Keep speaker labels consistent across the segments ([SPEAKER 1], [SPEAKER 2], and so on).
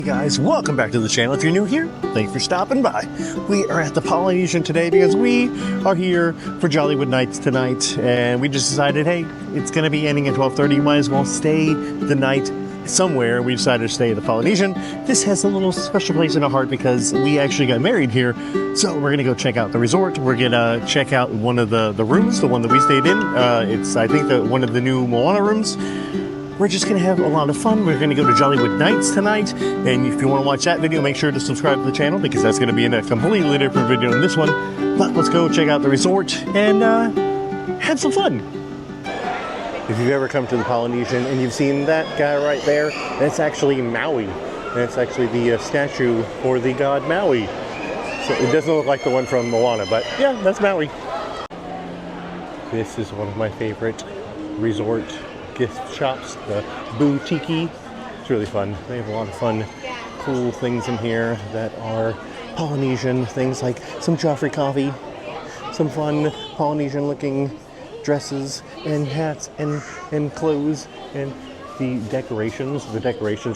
[SPEAKER 1] Hey guys, welcome back to the channel. If you're new here, thanks for stopping by. We are at the Polynesian today because we are here for Jollywood Nights tonight, and we just decided, hey, it's going to be ending at 12:30. You might as well stay the night somewhere. We decided to stay at the Polynesian. This has a little special place in our heart because we actually got married here, so we're going to go check out the resort. We're going to check out one of the rooms, the one that we stayed in. It's, I think, one of the new Moana rooms. We're just going to have a lot of fun. We're going to go to Jollywood Nights tonight, and if you want to watch that video, make sure to subscribe to the channel because that's going to be in a completely different video than this one. But let's go check out the resort and have some fun. If you've ever come to the Polynesian and you've seen that guy right there, that's actually Maui. That's actually the statue for the god Maui. So it doesn't look like the one from Moana, but yeah, that's Maui. This is one of my favorite resort gift shops, the boutique. It's really fun. They have a lot of fun, cool things in here that are Polynesian things, like some Joffrey coffee, some fun Polynesian looking dresses and hats and clothes, and the decorations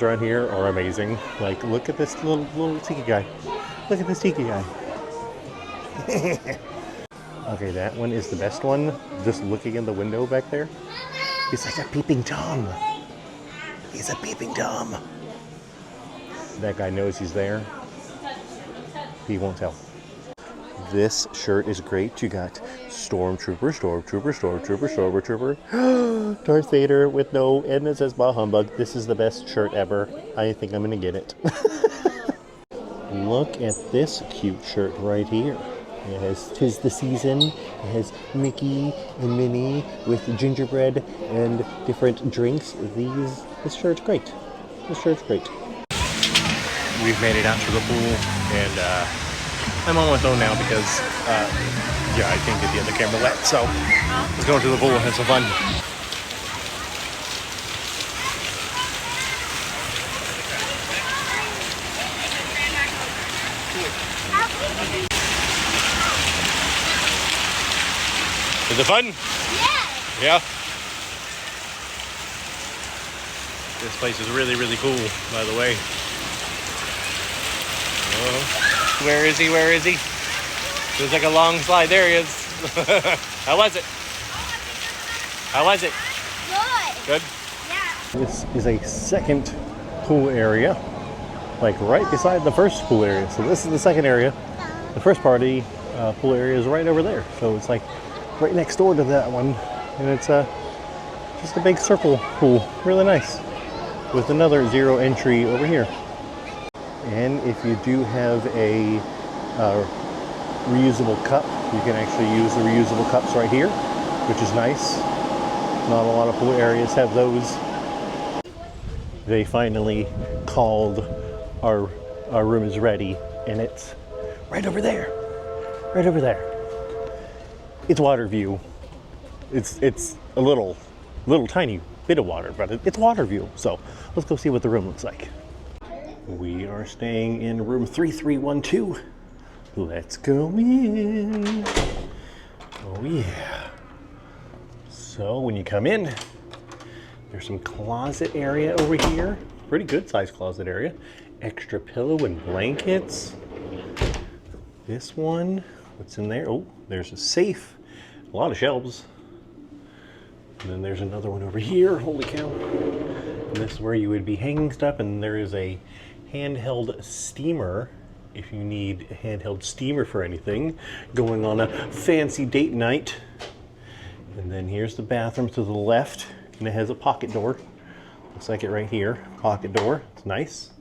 [SPEAKER 1] around here are amazing. Like, look at this little tiki guy. Look at this tiki guy. Okay, that one is the best one. Just looking in the window back there. He's like a peeping Tom. He's a peeping Tom. That guy knows he's there. He won't tell. This shirt is great. You got Stormtrooper, Darth Vader with no, and it says Bah Humbug. This is the best shirt ever. I think I'm gonna get it. Look at this cute shirt right here. It has "'Tis the Season." It has Mickey and Minnie with gingerbread and different drinks. This shirt's great. This shirt's great. We've made it out to the pool, and I'm on my phone now because, yeah, I can't get the other camera wet. So let's go into the pool and have some fun. Is it fun? Yeah. Yeah. This place is really, really cool, by the way. Oh. Where is he? Where is he? There's like a long slide. There he is. How was it? How was it? Good. Good? Yeah. This is a second pool area, like right beside the first pool area. So this is the second area. The first party pool area is right over there. So it's like right next door to that one, and it's just a big circle pool, really nice, with another zero entry over here. And if you do have a reusable cup, you can actually use the reusable cups right here, which is nice. Not a lot of pool areas have those. They finally called our room is ready, and it's right over there, right over there. It's water view. It's a little tiny bit of water, but it's water view. So let's go see what the room looks like. We are staying in room 3312. Let's go in. Oh yeah. So when you come in, there's some closet area over here. Pretty good sized closet area. Extra pillow and blankets. This one, what's in there? Oh, there's a safe. A lot of shelves. And then there's another one over here. Holy cow. And this is where you would be hanging stuff. And there is a handheld steamer if you need a handheld steamer for anything. Going on a fancy date night. And then here's the bathroom to the left. And it has a pocket door. Looks like it right here. Pocket door. It's nice.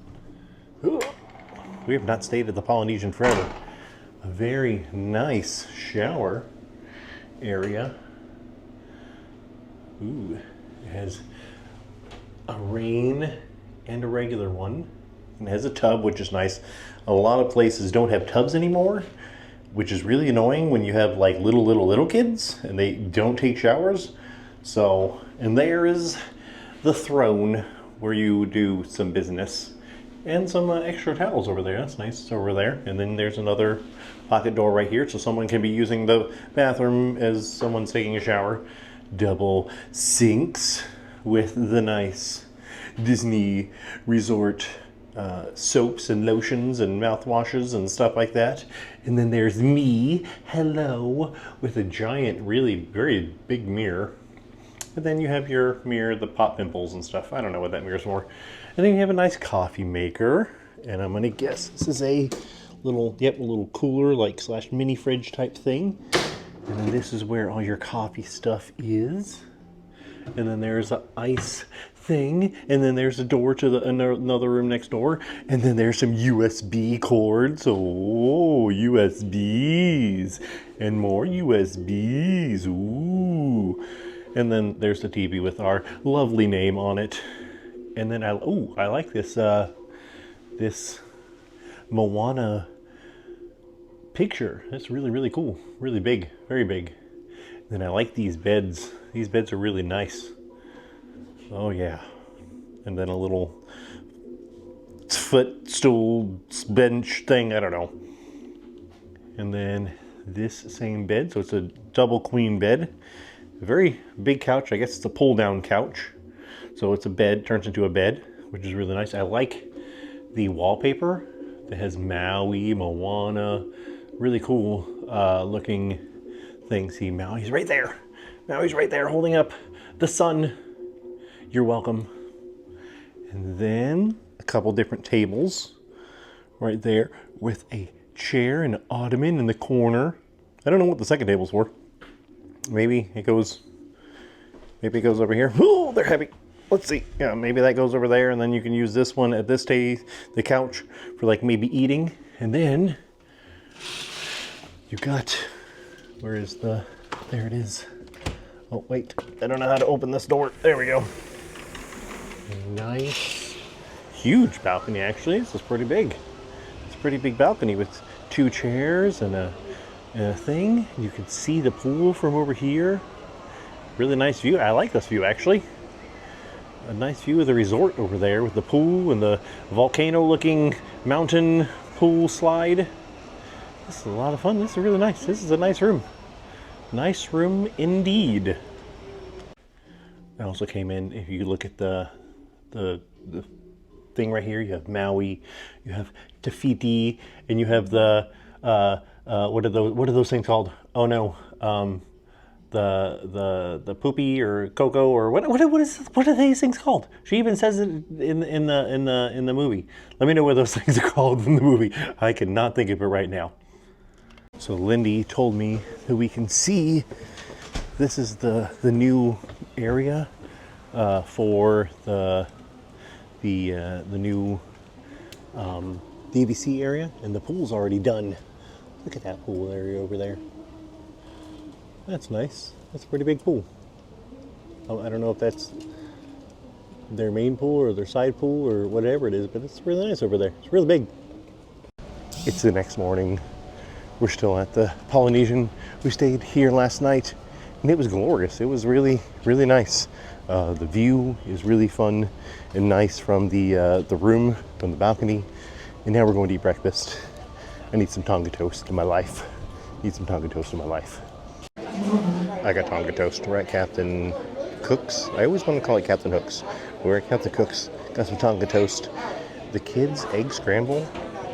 [SPEAKER 1] Ooh. We have not stayed at the Polynesian forever. A very nice shower area. Ooh, it has a rain and a regular one. And it has a tub, which is nice. A lot of places don't have tubs anymore, which is really annoying when you have like little kids and they don't take showers. So, and there is the throne where you do some business. And some extra towels over there. That's nice. It's over there. And then there's another pocket door right here, so someone can be using the bathroom as someone's taking a shower. Double sinks with the nice Disney resort soaps and lotions and mouthwashes and stuff like that. And then there's me, hello, with a giant, really very big mirror. And then you have your mirror, the pop pimples and stuff. I don't know what that mirror's for. And then you have a nice coffee maker. And I'm gonna guess this is a little, yep, a little cooler, like slash mini fridge type thing. And then this is where all your coffee stuff is. And then there's an ice thing. And then there's a door to another room next door. And then there's some USB cords. Oh, USBs. And more USBs. Ooh. And then there's the TV with our lovely name on it. And then I like this this Moana picture. That's really, really cool. Really big, very big. And I like these beds. These beds are really nice. Oh yeah. And then a little footstool bench thing, I don't know. And then this same bed, so it's a double queen bed. A very big couch. I guess it's a pull down couch. So it's a bed, turns into a bed, which is really nice. I like the wallpaper that has Maui, Moana, really cool looking thing. See, Maui's right there. Maui's right there holding up the sun. You're welcome. And then a couple different tables right there with a chair and an ottoman in the corner. I don't know what the second table's for. Maybe it goes over here. Oh, they're heavy. Let's see. Yeah, maybe that goes over there, and then you can use this one at this day, the couch, for like maybe eating. And then you got, where is the, there it is. Oh, wait, I don't know how to open this door. There we go. Nice, huge balcony, actually. This is pretty big. It's a pretty big balcony with 2 chairs and a thing. You can see the pool from over here. Really nice view. I like this view, actually. A nice view of the resort over there with the pool and the volcano-looking mountain pool slide. This is a lot of fun. This is really nice. This is a nice room. Nice room indeed. I also came in, if you look at the thing right here, you have Maui, you have Tafiti, and you have the what are those things called? Oh no, the poopy or cocoa or what are these things called? She even says it in the movie. Let me know what those things are called in the movie. I cannot think of it right now. So Lindy told me that we can see this is the new area for the new DVC area, and the pool's already done. Look at that pool area over there. That's nice. That's a pretty big pool. I don't know if that's their main pool or their side pool or whatever it is, but it's really nice over there. It's really big. It's the next morning. We're still at the Polynesian. We stayed here last night, and it was glorious. It was really, really nice. The view is really fun and nice from the room, from the balcony. And now we're going to eat breakfast. I need some Tonga toast in my life. Need some Tonga toast in my life. I got Tonga toast. We're at Captain Cook's. I always want to call it Captain Hook's. We're at Captain Cook's. Got some Tonga toast. The kids' egg scramble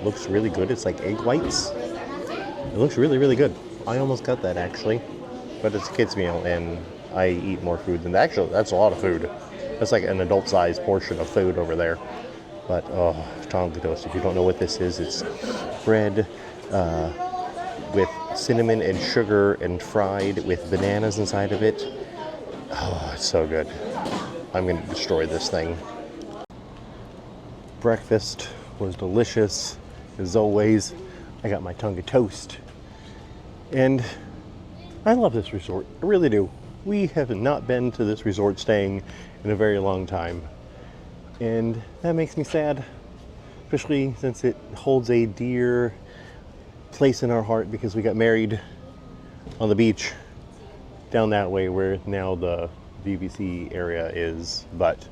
[SPEAKER 1] looks really good. It's like egg whites. It looks really, really good. I almost got that actually, but it's a kid's meal and I eat more food than that. Actually, that's a lot of food. That's like an adult-sized portion of food over there. But oh, Tonga toast, if you don't know what this is, it's bread with cinnamon and sugar and fried with bananas inside of it. Oh, it's so good. I'm gonna destroy this thing. Breakfast was delicious, as always. I got my Tonga toast. And I love this resort, I really do. We have not been to this resort staying in a very long time. And that makes me sad, especially since it holds a dear place in our heart because we got married on the beach down that way where now the DVC area is. But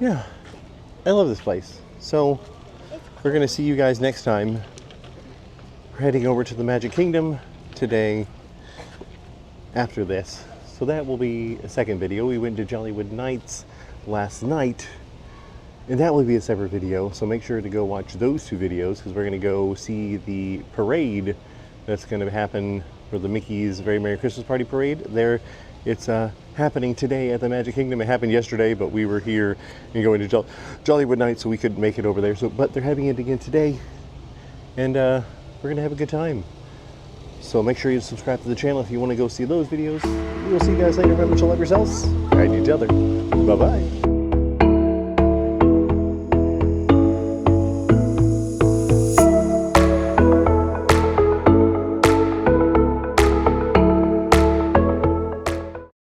[SPEAKER 1] yeah, I love this place. So we're gonna see you guys next time. We're heading over to the Magic Kingdom today after this. So that will be a second video. We went to Jollywood Nights last night And that will be a separate video, so make sure to go watch those 2 videos because we're going to go see the parade that's going to happen for the Mickey's Very Merry Christmas Party Parade. It's happening today at the Magic Kingdom. It happened yesterday, but we were here and going to Jollywood Nights, so we couldn't make it over there. But they're having it again today, and we're going to have a good time. So make sure you subscribe to the channel if you want to go see those videos. We'll see you guys later. Remember to love yourselves and each other. Bye-bye.